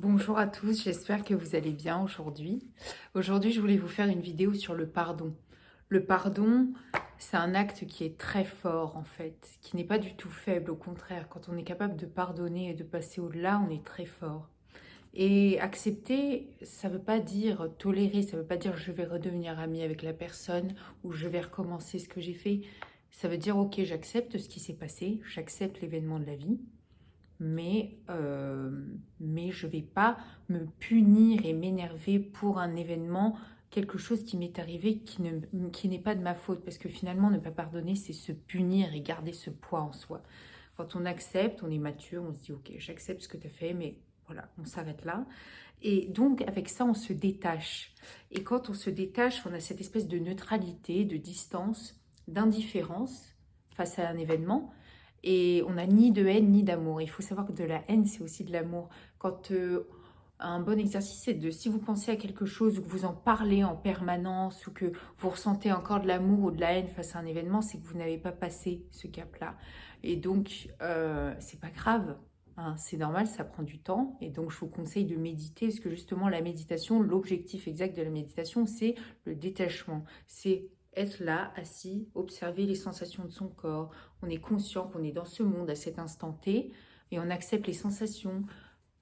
Bonjour à tous, j'espère que vous allez bien aujourd'hui. Aujourd'hui, je voulais vous faire une vidéo sur le pardon. Le pardon, c'est un acte qui est très fort en fait, qui n'est pas du tout faible, au contraire. Quand on est capable de pardonner et de passer au-delà, on est très fort. Et accepter, ça ne veut pas dire tolérer, ça ne veut pas dire je vais redevenir amie avec la personne ou je vais recommencer ce que j'ai fait. Ça veut dire ok, j'accepte ce qui s'est passé, j'accepte l'événement de la vie, mais je ne vais pas me punir et m'énerver pour un événement, quelque chose qui m'est arrivé qui n'est pas de ma faute. Parce que finalement, ne pas pardonner, c'est se punir et garder ce poids en soi. Quand on accepte, on est mature, on se dit ok, j'accepte ce que tu as fait, mais voilà, on s'arrête là. Et donc, avec ça, on se détache. Et quand on se détache, on a cette espèce de neutralité, de distance, d'indifférence face à un événement. Et on n'a ni de haine ni d'amour. Il faut savoir que de la haine, c'est aussi de l'amour. Quand un bon exercice, c'est de, si vous pensez à quelque chose ou que vous en parlez en permanence ou que vous ressentez encore de l'amour ou de la haine face à un événement, c'est que vous n'avez pas passé ce cap-là. Et donc, c'est pas grave. Hein, c'est normal, ça prend du temps. Et donc, je vous conseille de méditer parce que justement, la méditation, l'objectif exact de la méditation, c'est le détachement. C'est être là, assis, observer les sensations de son corps. On est conscient qu'on est dans ce monde à cet instant T et on accepte les sensations,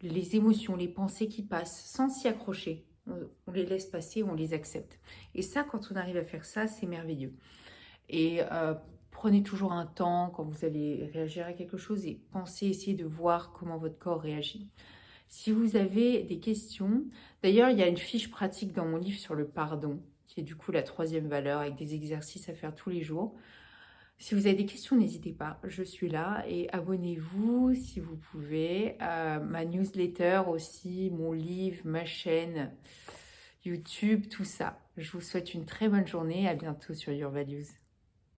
les émotions, les pensées qui passent sans s'y accrocher. On les laisse passer, on les accepte. Et ça, quand on arrive à faire ça, c'est merveilleux. Et prenez toujours un temps quand vous allez réagir à quelque chose et pensez, essayez de voir comment votre corps réagit. Si vous avez des questions, d'ailleurs, il y a une fiche pratique dans mon livre sur le pardon, qui est du coup la troisième valeur, avec des exercices à faire tous les jours. Si vous avez des questions, n'hésitez pas, je suis là et abonnez-vous si vous pouvez. Ma newsletter aussi, mon livre, ma chaîne, YouTube, tout ça. Je vous souhaite une très bonne journée, à bientôt sur Your Values.